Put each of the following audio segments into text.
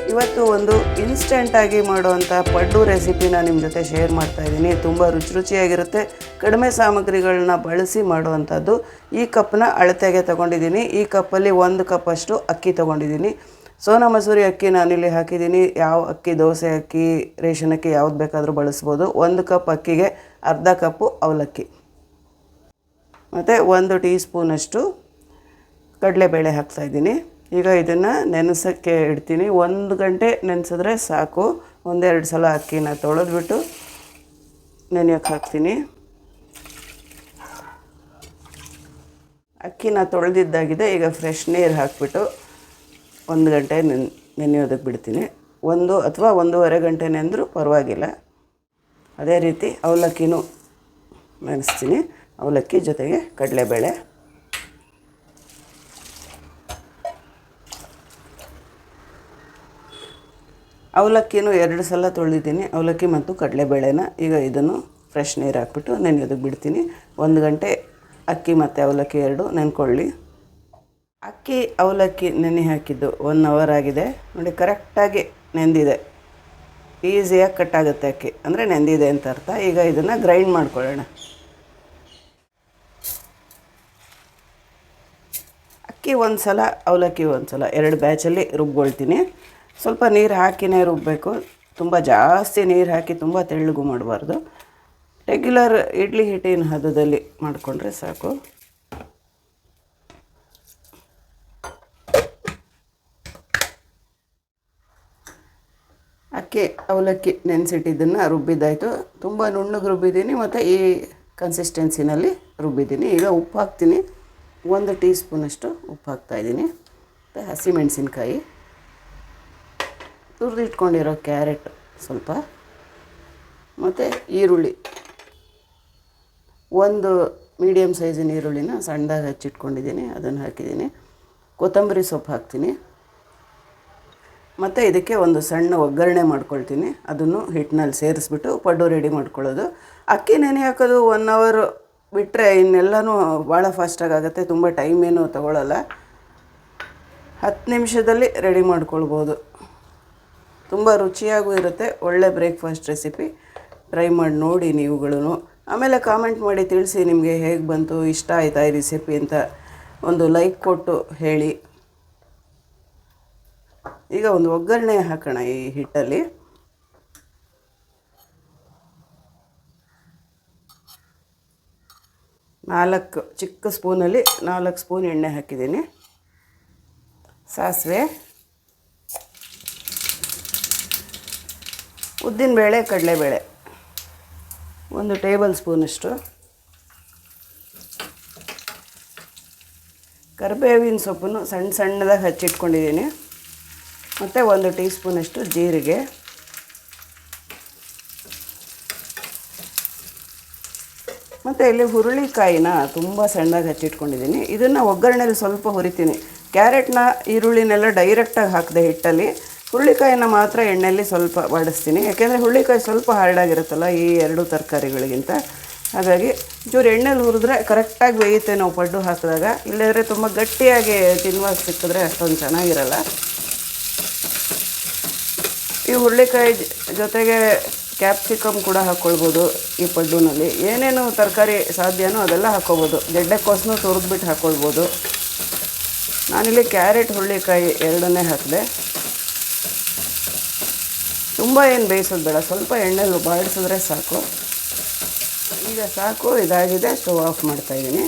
ಇವತ್ತು ಒಂದು ಇನ್ಸ್ಟೆಂಟಾಗಿ ಮಾಡುವಂಥ ಪಡ್ಡು ರೆಸಿಪಿನ ನಿಮ್ಮ ಜೊತೆ ಶೇರ್ ಮಾಡ್ತಾ ಇದ್ದೀನಿ. ತುಂಬ ರುಚಿಯಾಗಿರುತ್ತೆ. ಕಡಿಮೆ ಸಾಮಗ್ರಿಗಳನ್ನ ಬಳಸಿ ಮಾಡುವಂಥದ್ದು. ಈ ಕಪ್ನ ಅಳತೆಗೆ ತೊಗೊಂಡಿದ್ದೀನಿ. ಈ ಕಪ್ಪಲ್ಲಿ 1 ಕಪ್ಪಷ್ಟು ಅಕ್ಕಿ ತೊಗೊಂಡಿದ್ದೀನಿ. ಸೋನಾ ಮಸೂರಿ ಅಕ್ಕಿ ನಾನಿಲ್ಲಿ ಹಾಕಿದ್ದೀನಿ. ಯಾವ ಅಕ್ಕಿ, ದೋಸೆ ಅಕ್ಕಿ, ರೇಷನ್ ಅಕ್ಕಿ ಯಾವ್ದು ಬೇಕಾದರೂ ಬಳಸ್ಬೋದು. 1 ಕಪ್ ಅಕ್ಕಿಗೆ ಅರ್ಧ ಕಪ್ಪು ಅವಲಕ್ಕಿ ಮತ್ತು 1 ಟೀ ಸ್ಪೂನಷ್ಟು ಕಡಲೆಬೇಳೆ ಹಾಕ್ತಾಯಿದ್ದೀನಿ. ಈಗ ಇದನ್ನು ನೆನೆಸೋಕ್ಕೆ ಇಡ್ತೀನಿ. 1 ಗಂಟೆ ನೆನೆಸಿದ್ರೆ ಸಾಕು. 1-2 ಸಲ ಅಕ್ಕಿನ ತೊಳೆದ್ಬಿಟ್ಟು ನೆನೆಯೋಕ್ಕೆ ಹಾಕ್ತೀನಿ. ಅಕ್ಕಿನ ತೊಳೆದಿದ್ದಾಗಿದೆ. ಈಗ ಫ್ರೆಶ್ ನೀರು ಹಾಕಿಬಿಟ್ಟು 1 ಗಂಟೆ ನೆನೆಯೋದಕ್ಕೆ ಬಿಡ್ತೀನಿ. 1 ಅಥವಾ 1.5 ಗಂಟೆ ನೆನೆದ್ರೂ ಪರವಾಗಿಲ್ಲ. ಅದೇ ರೀತಿ ಅವಲಕ್ಕಿನೂ ನೆನೆಸ್ತೀನಿ. ಅವಲಕ್ಕಿ ಜೊತೆಗೆ ಕಡಲೆಬೇಳೆ. ಅವಲಕ್ಕಿನೂ 2 ಸಲ ತೊಳೆದಿದ್ದೀನಿ, ಅವಲಕ್ಕಿ ಮತ್ತು ಕಡಲೆಬೇಳೆನ. ಈಗ ಇದನ್ನು ಫ್ರೆಶ್ ನೀರು ಹಾಕ್ಬಿಟ್ಟು ನೆನೆಯೋದಕ್ಕೆ ಬಿಡ್ತೀನಿ. 1 ಗಂಟೆ ಅಕ್ಕಿ ಮತ್ತು ಅವಲಕ್ಕಿ 2 ನೆನ್ಕೊಳ್ಳಿ. ಅಕ್ಕಿ ಅವಲಕ್ಕಿ ನೆನೆ ಹಾಕಿದ್ದು 1 ಅವರ್ ಆಗಿದೆ ನೋಡಿ. ಕರೆಕ್ಟಾಗಿ ನೆಂದಿದೆ. ಈಸಿಯಾಗಿ ಕಟ್ಟಾಗುತ್ತೆ ಅಕ್ಕಿ ಅಂದರೆ ನೆಂದಿದೆ ಅಂತ ಅರ್ಥ. ಈಗ ಇದನ್ನು ಗ್ರೈಂಡ್ ಮಾಡ್ಕೊಳ್ಳೋಣ. ಅಕ್ಕಿ 1 ಸಲ, ಅವಲಕ್ಕಿ 1 ಸಲ, 2 ಬ್ಯಾಚಲ್ಲಿ ರುಬ್ಕೊಳ್ತೀನಿ. ಸ್ವಲ್ಪ ನೀರು ಹಾಕಿನೇ ರುಬ್ಬಬೇಕು. ತುಂಬ ಜಾಸ್ತಿ ನೀರು ಹಾಕಿ ತುಂಬ ತೆಳ್ಳಗೂ ಮಾಡಬಾರ್ದು. ರೆಗ್ಯುಲರ್ ಇಡ್ಲಿ ಹಿಟ್ಟಿನ ಹದದಲ್ಲಿ ಮಾಡಿಕೊಂಡ್ರೆ ಸಾಕು. ಅಕ್ಕಿ ಅವಲಕ್ಕಿ ನೆನೆಸಿಟ್ಟಿದ್ದನ್ನು ರುಬ್ಬಿದ್ದಾಯಿತು. ತುಂಬ ನುಣ್ಣಗೆ ರುಬ್ಬಿದ್ದೀನಿ ಮತ್ತು ಈ ಕನ್ಸಿಸ್ಟೆನ್ಸಿನಲ್ಲಿ ರುಬ್ಬಿದ್ದೀನಿ. ಈಗ ಉಪ್ಪು ಹಾಕ್ತೀನಿ. 1 ಟೀ ಸ್ಪೂನಷ್ಟು ಉಪ್ಪು ಹಾಕ್ತಾಯಿದ್ದೀನಿ. ಮತ್ತು ಹಸಿಮೆಣಸಿನ್ಕಾಯಿ, ತುರಿದಿಟ್ಕೊಂಡಿರೋ ಕ್ಯಾರೆಟ್ ಸ್ವಲ್ಪ, ಮತ್ತು ಈರುಳ್ಳಿ 1 ಮೀಡಿಯಮ್ ಸೈಜಿನ ಈರುಳ್ಳಿನ ಸಣ್ಣದಾಗಿ ಹಚ್ಚಿಟ್ಕೊಂಡಿದ್ದೀನಿ, ಅದನ್ನು ಹಾಕಿದ್ದೀನಿ. ಕೊತ್ತಂಬರಿ ಸೊಪ್ಪು ಹಾಕ್ತೀನಿ. ಮತ್ತು ಇದಕ್ಕೆ ಒಂದು ಸಣ್ಣ ಒಗ್ಗರಣೆ ಮಾಡ್ಕೊಳ್ತೀನಿ. ಅದನ್ನು ಹಿಟ್ಟಿನಲ್ಲಿ ಸೇರಿಸ್ಬಿಟ್ಟು ಪಡ್ಡು ರೆಡಿ ಮಾಡ್ಕೊಳ್ಳೋದು. ಅಕ್ಕಿ ನೆನೆ ಹಾಕೋದು 1 ಅವರ್ ಬಿಟ್ಟರೆ ಇನ್ನೆಲ್ಲನೂ ಭಾಳ ಫಾಸ್ಟಾಗಿ ಆಗುತ್ತೆ. ತುಂಬ ಟೈಮ್ ಏನೂ ತಗೊಳ್ಳಲ್ಲ. 10 ನಿಮಿಷದಲ್ಲಿ ರೆಡಿ ಮಾಡ್ಕೊಳ್ಬೋದು. ತುಂಬ ರುಚಿಯಾಗೂ ಇರುತ್ತೆ. ಒಳ್ಳೆ ಬ್ರೇಕ್ಫಾಸ್ಟ್ ರೆಸಿಪಿ. ಟ್ರೈ ಮಾಡಿ ನೋಡಿ ನೀವುಗಳು. ಆಮೇಲೆ ಕಾಮೆಂಟ್ ಮಾಡಿ ತಿಳಿಸಿ ನಿಮಗೆ ಹೇಗೆ ಬಂತು, ಇಷ್ಟ ಆಯಿತಾ ಈ ರೆಸಿಪಿ ಅಂತ ಒಂದು ಲೈಕ್ ಕೊಟ್ಟು ಹೇಳಿ. ಈಗ ಒಂದು ಒಗ್ಗರಣೆ ಹಾಕೋಣ ಈ ಹಿಟ್ಟಲ್ಲಿ. ಚಿಕ್ಕ ಸ್ಪೂನಲ್ಲಿ 4 ಸ್ಪೂನ್ ಎಣ್ಣೆ ಹಾಕಿದ್ದೀನಿ. ಸಾಸಿವೆ, ಉದ್ದಿನಬೇಳೆ, ಕಡಲೆಬೇಳೆ 1 ಟೇಬಲ್ ಸ್ಪೂನಷ್ಟು, ಕರಿಬೇವಿನ ಸೊಪ್ಪನ್ನು ಸಣ್ಣದಾಗಿ ಹಚ್ಚಿಟ್ಕೊಂಡಿದ್ದೀನಿ. ಮತ್ತು 1 ಟೀ ಸ್ಪೂನಷ್ಟು ಜೀರಿಗೆ, ಮತ್ತು ಇಲ್ಲಿ ಹುರುಳಿಕಾಯಿನ ತುಂಬ ಸಣ್ಣದಾಗಿ ಹಚ್ಚಿಟ್ಕೊಂಡಿದ್ದೀನಿ. ಇದನ್ನು ಒಗ್ಗರಣೆಯಲ್ಲಿ ಸ್ವಲ್ಪ ಹುರಿತೀನಿ. ಕ್ಯಾರೆಟ್ನ, ಈರುಳ್ಳಿನೆಲ್ಲ ಡೈರೆಕ್ಟಾಗಿ ಹಾಕಿದೆ ಹಿಟ್ಟಲ್ಲಿ. ಹುರುಳಿಕಾಯಿನ ಮಾತ್ರ ಎಣ್ಣೆಯಲ್ಲಿ ಸ್ವಲ್ಪ ಬಾಡಿಸ್ತೀನಿ. ಯಾಕೆಂದರೆ ಹುರುಳಿಕಾಯಿ ಸ್ವಲ್ಪ ಹಾರ್ಡಾಗಿರುತ್ತಲ್ಲ ಈ 2 ತರಕಾರಿಗಳಿಗಿಂತ. ಹಾಗಾಗಿ ಚೂರು ಎಣ್ಣೆಲಿ ಹುರಿದ್ರೆ ಕರೆಕ್ಟಾಗಿ ಬೇಯುತ್ತೆ ನಾವು ಪಡ್ಡು ಹಾಕಿದಾಗ. ಇಲ್ಲದ್ರೆ ತುಂಬ ಗಟ್ಟಿಯಾಗಿ ತಿನ್ನುವಾಗ ಸಿಕ್ಕಿದ್ರೆ ಅಷ್ಟೊಂದು ಚೆನ್ನಾಗಿರಲ್ಲ. ಈ ಹುರುಳಿಕಾಯಿ ಜೊತೆಗೆ ಕ್ಯಾಪ್ಸಿಕಮ್ ಕೂಡ ಹಾಕ್ಕೊಳ್ಬೋದು ಈ ಪಡ್ಡುನಲ್ಲಿ. ಏನೇನು ತರಕಾರಿ ಸಾಧ್ಯನೋ ಅದೆಲ್ಲ ಹಾಕ್ಕೊಬೋದು. ಗೆಡ್ಡೆಕೋಸನ್ನು ತುರಿದ್ಬಿಟ್ಟು ಹಾಕ್ಕೊಳ್ಬೋದು. ನಾನಿಲ್ಲಿ ಕ್ಯಾರೆಟ್, ಹುರುಳಿಕಾಯಿ 2 ಹಾಕಿದೆ. ತುಂಬ ಏನು ಬೇಯಿಸೋದು ಬೇಡ, ಸ್ವಲ್ಪ ಎಣ್ಣೆಲಿ ಬಾಡಿಸಿದ್ರೆ ಸಾಕು. ಈಗ ಸಾಕು, ಇದಾಗಿದೆ. ಸ್ಟವ್ ಆಫ್ ಮಾಡ್ತಾಯಿದ್ದೀನಿ.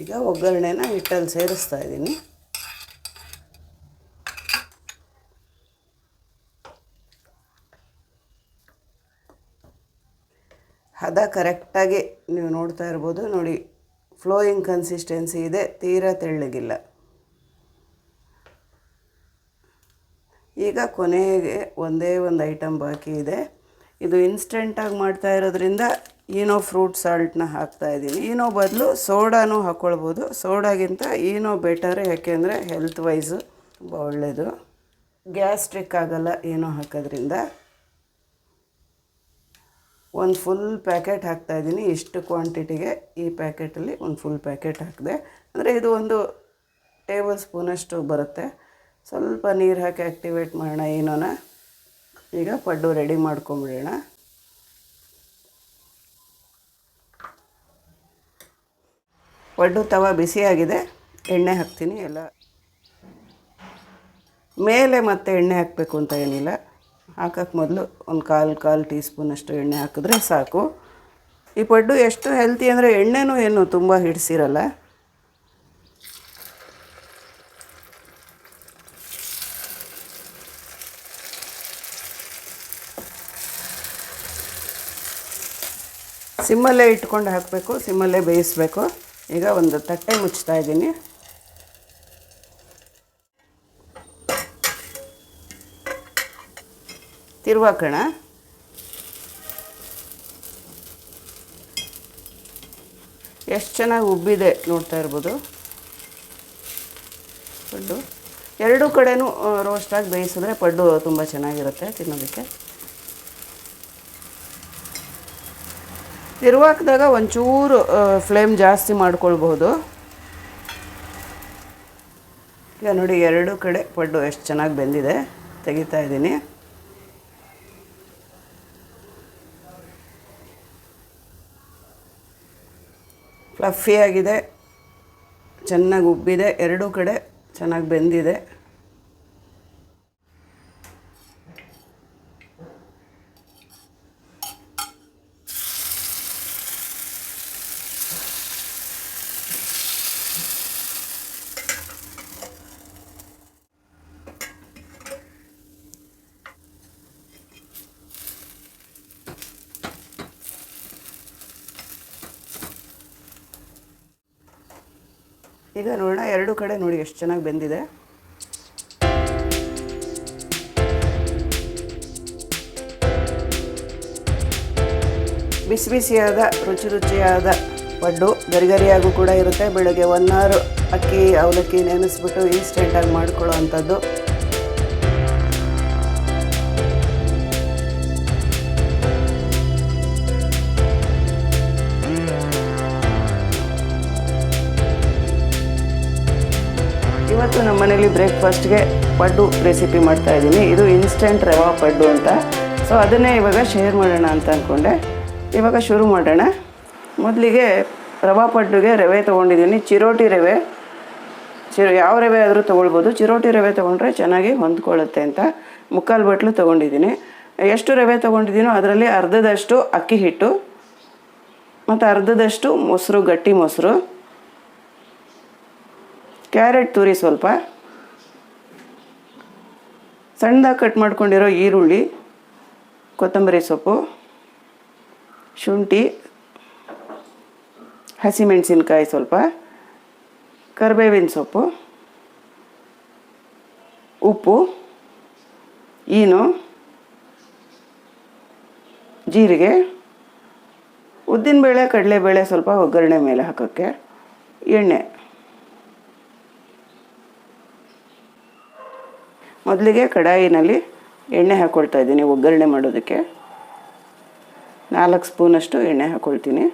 ಈಗ ಒಗ್ಗರಣೆನ ಹಿಟ್ಟಲ್ಲಿ ಸೇರಿಸ್ತಾ ಇದ್ದೀನಿ. ಹದ ಕರೆಕ್ಟಾಗಿ ನೀವು ನೋಡ್ತಾ ಇರ್ಬೋದು ನೋಡಿ. ಫ್ಲೋಯಿಂಗ್ ಕನ್ಸಿಸ್ಟೆನ್ಸಿ ಇದೆ, ತೀರಾ ತೆಳ್ಳಗಿಲ್ಲ. ಈಗ ಕೊನೆಗೆ ಒಂದೇ ಒಂದು ಐಟಮ್ ಬಾಕಿ ಇದೆ. ಇದು ಇನ್ಸ್ಟೆಂಟಾಗಿ ಮಾಡ್ತಾ ಇರೋದ್ರಿಂದ ಈನೋ ಫ್ರೂಟ್ ಸಾಲ್ಟ್ನ ಹಾಕ್ತಾಯಿದ್ದೀನಿ. ಈನೋ ಬದಲು ಸೋಡಾನೂ ಹಾಕ್ಕೊಳ್ಬೋದು. ಸೋಡಾಗಿಂತ ಈನೋ ಬೆಟರ್, ಯಾಕೆಂದರೆ ಹೆಲ್ತ್ ವೈಸು ತುಂಬ ಒಳ್ಳೆಯದು. ಗ್ಯಾಸ್ಟ್ರಿಕ್ ಆಗೋಲ್ಲ ಏನೋ ಹಾಕೋದ್ರಿಂದ. 1 ಫುಲ್ ಪ್ಯಾಕೆಟ್ ಹಾಕ್ತಾಯಿದ್ದೀನಿ. ಇಷ್ಟು ಕ್ವಾಂಟಿಟಿಗೆ ಈ ಪ್ಯಾಕೆಟಲ್ಲಿ 1 ಫುಲ್ ಪ್ಯಾಕೆಟ್ ಹಾಕಿದೆ. ಅಂದರೆ ಇದು ಒಂದು ಟೇಬಲ್ ಸ್ಪೂನಷ್ಟು ಬರುತ್ತೆ. ಸ್ವಲ್ಪ ನೀರು ಹಾಕಿ ಆ್ಯಕ್ಟಿವೇಟ್ ಮಾಡೋಣ ಏನೋನ. ಈಗ ಪಡ್ಡು ರೆಡಿ ಮಾಡ್ಕೊಂಬಿಡೋಣ. ಪಡ್ಡು ತವ ಬಿಸಿಯಾಗಿದೆ, ಎಣ್ಣೆ ಹಾಕ್ತೀನಿ. ಎಲ್ಲ ಮೇಲೆ ಮತ್ತೆ ಎಣ್ಣೆ ಹಾಕಬೇಕು ಅಂತ ಏನಿಲ್ಲ, ಹಾಕೋಕ್ಕೆ ಮೊದಲು ಒಂದು ಕಾಲು ಟೀ ಸ್ಪೂನಷ್ಟು ಎಣ್ಣೆ ಹಾಕಿದ್ರೆ ಸಾಕು. ಈ ಪಡ್ಡು ಎಷ್ಟು ಹೆಲ್ತಿ ಅಂದರೆ ಎಣ್ಣೆನೂ ಏನು ತುಂಬ ಹಿಡಿಸಿರಲ್ಲ. ಸಿಮ್ಮಲ್ಲೇ ಇಟ್ಕೊಂಡು ಹಾಕಬೇಕು, ಸಿಮ್ಮಲ್ಲೇ ಬೇಯಿಸಬೇಕು. ಈಗ ಒಂದು ತಟ್ಟೆ ಮುಚ್ತಾ ಇದ್ದೀನಿ. ತಿರುವಾಕೋಣ. ಎಷ್ಟು ಚೆನ್ನಾಗಿ ಉಬ್ಬಿದೆ ನೋಡ್ತಾ ಇರ್ಬೋದು ಪಡ್ಡು. ಎರಡೂ ಕಡೆನೂ ರೋಸ್ಟಾಗಿ ಬೇಯಿಸಿದ್ರೆ ಪಡ್ಡು ತುಂಬ ಚೆನ್ನಾಗಿರುತ್ತೆ ತಿನ್ನೋದಕ್ಕೆ. ತಿರುವಾಕಿದಾಗ ಒಂಚೂರು ಫ್ಲೇಮ್ ಜಾಸ್ತಿ ಮಾಡ್ಕೊಳ್ಬಹುದು. ಈಗ ನೋಡಿ ಎರಡೂ ಕಡೆ ಪಡ್ಡು ಎಷ್ಟು ಚೆನ್ನಾಗಿ ಬೆಂದಿದೆ. ತೆಗಿತಾ ಇದ್ದೀನಿ. ಫ್ಲಫಿಯಾಗಿದೆ, ಚೆನ್ನಾಗಿ ಉಬ್ಬಿದೆ, ಎರಡೂ ಕಡೆ ಚೆನ್ನಾಗಿ ಬೆಂದಿದೆ. ಈಗ ನೋಡೋಣ, ಎರಡೂ ಕಡೆ ನೋಡಿ ಎಷ್ಟು ಚೆನ್ನಾಗಿ ಬೆಂದಿದೆ. ಬಿಸಿ ಬಿಸಿಯಾದ ರುಚಿಯಾದ ಪಡ್ಡು ಗರಿಗರಿಯಾಗೂ ಕೂಡ ಇರುತ್ತೆ. ಬೆಳಗ್ಗೆ 1 ಅವರ್ ಅಕ್ಕಿ ಅವಲಕ್ಕಿ ನೆನೆಸ್ಬಿಟ್ಟು ಇನ್ಸ್ಟೆಂಟಾಗಿ ಮಾಡ್ಕೊಳ್ಳೋ ಅಂಥದ್ದು. ಇವತ್ತು ನಮ್ಮ ಮನೇಲಿ ಬ್ರೇಕ್ಫಾಸ್ಟ್ಗೆ ಪಡ್ಡು ರೆಸಿಪಿ ಮಾಡ್ತಾಯಿದ್ದೀನಿ. ಇದು ಇನ್ಸ್ಟೆಂಟ್ ರವಾ ಪಡ್ಡು ಅಂತ. ಸೊ ಅದನ್ನೇ ಇವಾಗ ಶೇರ್ ಮಾಡೋಣ ಅಂತ ಅಂದ್ಕೊಂಡೆ. ಇವಾಗ ಶುರು ಮಾಡೋಣ. ಮೊದಲಿಗೆ ರವಾ ಪಡ್ಡುಗೆ ರವೆ ತೊಗೊಂಡಿದ್ದೀನಿ. ಚಿರೋಟಿ ರವೆ, ಯಾವ ರವೆ ಆದರೂ ತೊಗೊಳ್ಬೋದು. ಚಿರೋಟಿ ರವೆ ತೊಗೊಂಡ್ರೆ ಚೆನ್ನಾಗಿ ಹೊಂದ್ಕೊಳ್ಳುತ್ತೆ ಅಂತ 3/4 ಬಟ್ಲು ತೊಗೊಂಡಿದ್ದೀನಿ. ಎಷ್ಟು ರವೆ ತೊಗೊಂಡಿದ್ದೀನೋ ಅದರಲ್ಲಿ ಅರ್ಧದಷ್ಟು ಅಕ್ಕಿ ಹಿಟ್ಟು ಮತ್ತು ಅರ್ಧದಷ್ಟು ಮೊಸರು, ಗಟ್ಟಿ ಮೊಸರು, ಕ್ಯಾರೆಟ್ ತುರಿ ಸ್ವಲ್ಪ, ಸಣ್ಣದಾಗಿ ಕಟ್ ಮಾಡ್ಕೊಂಡಿರೋ ಈರುಳ್ಳಿ, ಕೊತ್ತಂಬರಿ ಸೊಪ್ಪು, ಶುಂಠಿ, ಹಸಿಮೆಣಸಿನ್ಕಾಯಿ ಸ್ವಲ್ಪ, ಕರಿಬೇವಿನ ಸೊಪ್ಪು, ಉಪ್ಪು, ಈನು, ಜೀರಿಗೆ, ಉದ್ದಿನಬೇಳೆ, ಕಡಲೆಬೇಳೆ ಸ್ವಲ್ಪ ಒಗ್ಗರಣೆ ಮೇಲೆ ಹಾಕೋಕ್ಕೆ, ಎಣ್ಣೆ. ಮೊದಲಿಗೆ ಕಡಾಯಿನಲ್ಲಿ ಎಣ್ಣೆ ಹಾಕ್ಕೊಳ್ತಾ ಇದ್ದೀನಿ ಒಗ್ಗರಣೆ ಮಾಡೋದಕ್ಕೆ. 4 ಸ್ಪೂನಷ್ಟು ಎಣ್ಣೆ ಹಾಕ್ಕೊಳ್ತೀನಿ.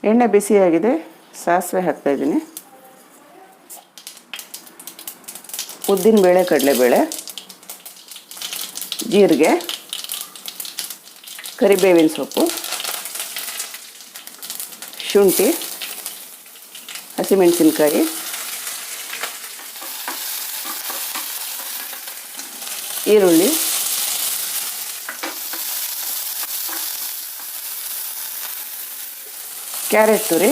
ಎಣ್ಣೆ ಬಿಸಿಯಾಗಿದೆ, ಸಾಸಿವೆ ಹಾಕ್ತಾಯಿದ್ದೀನಿ, ಉದ್ದಿನಬೇಳೆ, ಕಡಲೆಬೇಳೆ, ಜೀರಿಗೆ, ಕರಿಬೇವಿನ ಸೊಪ್ಪು, ಶುಂಠಿ, ಹಸಿಮೆಣಸಿನ್ಕಾಯಿ, ಈರುಳ್ಳಿ, ಕ್ಯಾರೆಟ್ ತುರಿ,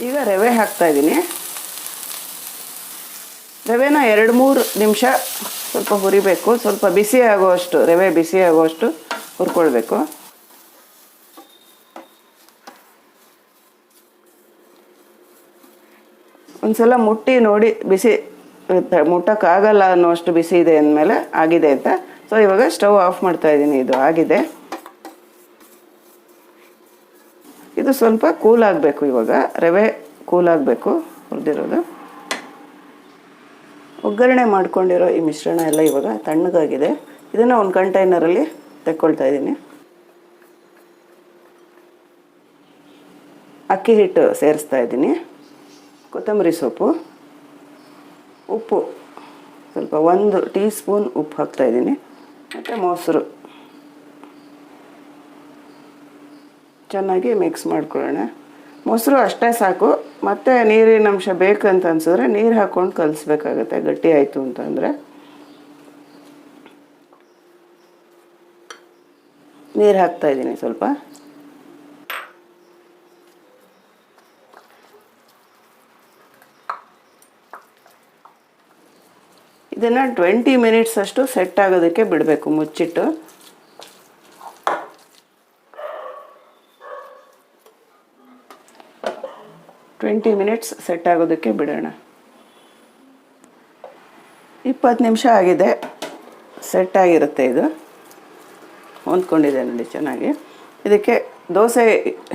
ಈಗ ರವೆ ಹಾಕ್ತಾಯಿದ್ದೀನಿ. ರವೆನ 2-3 ನಿಮಿಷ ಸ್ವಲ್ಪ ಹುರಿಬೇಕು. ಸ್ವಲ್ಪ ಬಿಸಿ ಆಗುವಷ್ಟು, ರವೆ ಬಿಸಿ ಆಗುವಷ್ಟು ಹುರ್ಕೊಳ್ಬೇಕು. ಒಂದ್ಸಲ ಮುಟ್ಟಿ ನೋಡಿ, ಬಿಸಿ ಮುಟ್ಟಕ್ಕಾಗಲ್ಲ ಅನ್ನೋಷ್ಟು ಬಿಸಿ ಇದೆ ಅಂದಮೇಲೆ ಆಗಿದೆ ಅಂತ. ಸೊ ಇವಾಗ ಸ್ಟವ್ ಆಫ್ ಮಾಡ್ತಾಯಿದ್ದೀನಿ. ಇದು ಆಗಿದೆ. ಇದು ಸ್ವಲ್ಪ ಕೂಲ್ ಆಗಬೇಕು. ಇವಾಗ ರವೆ ಕೂಲ್ ಆಗಬೇಕು, ಹುರಿದಿರೋದು. ಒಗ್ಗರಣೆ ಮಾಡ್ಕೊಂಡಿರೋ ಈ ಮಿಶ್ರಣ ಎಲ್ಲ ಇವಾಗ ತಣ್ಣಗಾಗಿದೆ. ಇದನ್ನು ಒಂದು ಕಂಟೈನರಲ್ಲಿ ತೆಕ್ಕೊಳ್ತಾ ಇದ್ದೀನಿ. ಅಕ್ಕಿ ಹಿಟ್ಟು ಸೇರಿಸ್ತಾ ಇದ್ದೀನಿ, ಕೊತ್ತಂಬರಿ ಸೊಪ್ಪು, ಉಪ್ಪು ಸ್ವಲ್ಪ 1 ಟೀ ಸ್ಪೂನ್ ಉಪ್ಪು ಹಾಕ್ತಾಯಿದ್ದೀನಿ, ಮತ್ತು ಮೊಸರು ಚೆನ್ನಾಗಿ ಮಿಕ್ಸ್ ಮಾಡ್ಕೊಳ್ಳೋಣ. ಮೊಸರು ಅಷ್ಟೇ ಸಾಕು, ಮತ್ತು ನೀರಿನ ಅಂಶ ಬೇಕಂತ ಅನ್ಸಿದ್ರೆ ನೀರು ಹಾಕ್ಕೊಂಡು ಕಲಿಸ್ಬೇಕಾಗತ್ತೆ ಗಟ್ಟಿ ಆಯಿತು ಅಂತಂದರೆ. ನೀರು ಹಾಕ್ತಾಯಿದ್ದೀನಿ ಸ್ವಲ್ಪ. ಇದನ್ನು 20 ಮಿನಿಟ್ಸ್ ಅಷ್ಟು ಸೆಟ್ ಆಗೋದಕ್ಕೆ ಬಿಡಬೇಕು ಮುಚ್ಚಿಟ್ಟು. ಮಿನಿಟ್ಸ್ ಸೆಟ್ ಆಗೋದಕ್ಕೆ ಬಿಡೋಣ. 20 ನಿಮಿಷ ಆಗಿದೆ, ಸೆಟ್ ಆಗಿರುತ್ತೆ. ಇದು ಹೊಂದ್ಕೊಂಡಿದೆ ನೋಡಿ ಚೆನ್ನಾಗಿ. ಇದಕ್ಕೆ ದೋಸೆ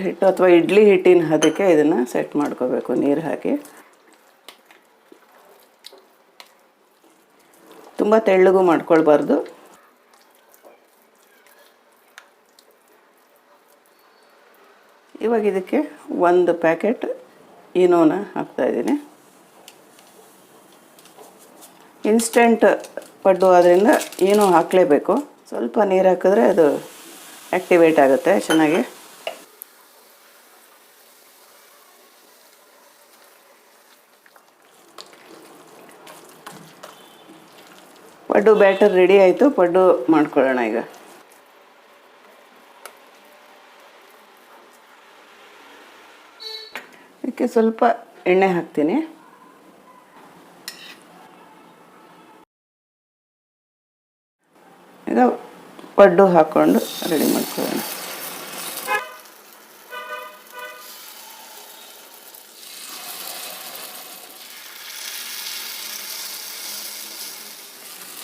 ಹಿಟ್ಟು ಅಥವಾ ಇಡ್ಲಿ ಹಿಟ್ಟಿನ ಹದಕ್ಕೆ ಇದನ್ನು ಸೆಟ್ ಮಾಡ್ಕೋಬೇಕು ನೀರು ಹಾಕಿ. ತುಂಬ ತೆಳ್ಳಗೂ ಮಾಡ್ಕೊಳ್ಬಾರ್ದು. ಇವಾಗ ಇದಕ್ಕೆ 1 ಪ್ಯಾಕೆಟ್ ಈನೋನ ಹಾಕ್ತಾಯಿದ್ದೀನಿ. ಇನ್ಸ್ಟೆಂಟ್ ಪಡ್ಡು ಆದ್ದರಿಂದ ಈನೋ ಹಾಕಲೇಬೇಕು. ಸ್ವಲ್ಪ ನೀರು ಹಾಕಿದ್ರೆ ಅದು ಆ್ಯಕ್ಟಿವೇಟ್ ಆಗುತ್ತೆ ಚೆನ್ನಾಗಿ. ಪಡ್ಡು ಬ್ಯಾಟರ್ ರೆಡಿ ಆಯಿತು. ಪಡ್ಡು ಮಾಡ್ಕೊಳ್ಳೋಣ ಈಗ. ಇದಕ್ಕೆ ಸ್ವಲ್ಪ ಎಣ್ಣೆ ಹಾಕ್ತೀನಿ. ಈಗ ಪಡ್ಡು ಹಾಕ್ಕೊಂಡು ರೆಡಿ ಮಾಡ್ಕೊಳ್ಳೋಣ.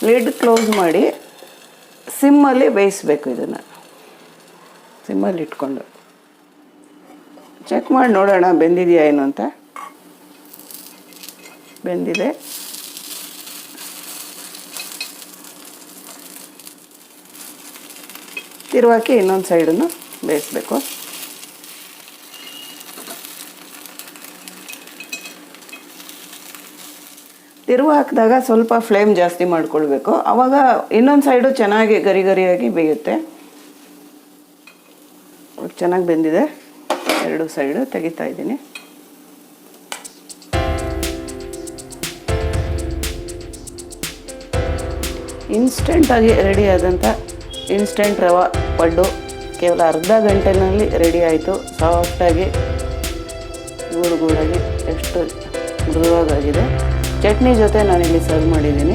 ಲಿಡ್ ಕ್ಲೋಸ್ ಮಾಡಿ ಸಿಮ್ಮಲ್ಲಿ ಬೇಯಿಸಬೇಕು. ಇದನ್ನು ಸಿಮ್ಮಲ್ಲಿ ಇಟ್ಕೊಂಡು ಚೆಕ್ ಮಾಡಿ ನೋಡೋಣ ಬೆಂದಿದೆಯಾ ಏನು ಅಂತ. ಬೆಂದಿದೆ. ತಿರುವಾಕಿ ಇನ್ನೊಂದು ಸೈಡನ್ನು ಬೇಯಿಸಬೇಕು. ತಿರುವು ಹಾಕಿದಾಗ ಸ್ವಲ್ಪ ಫ್ಲೇಮ್ ಜಾಸ್ತಿ ಮಾಡ್ಕೊಳ್ಬೇಕು, ಆವಾಗ ಇನ್ನೊಂದು ಸೈಡು ಚೆನ್ನಾಗಿ ಗರಿ ಗರಿಯಾಗಿ ಬೇಯುತ್ತೆ. ಚೆನ್ನಾಗಿ ಬೆಂದಿದೆ, 2 ಸೈಡು ತೆಗಿತಾ ಇದ್ದೀನಿ. ಇನ್ಸ್ಟೆಂಟಾಗಿ ರೆಡಿ ಆದಂಥ ಇನ್ಸ್ಟೆಂಟ್ ರವೆ ಪಡ್ಡು ಕೇವಲ ಅರ್ಧ ಗಂಟೆಯಲ್ಲಿ ರೆಡಿ ಆಯಿತು. ಸಾಫ್ಟಾಗಿ ಗೂಡು ಗೂಡಾಗಿ ಎಷ್ಟು ಮೃದುವಾಗಿದೆ. ಚಟ್ನಿ ಜೊತೆ ನಾನಿಲ್ಲಿ ಸರ್ವ್ ಮಾಡಿದ್ದೀನಿ.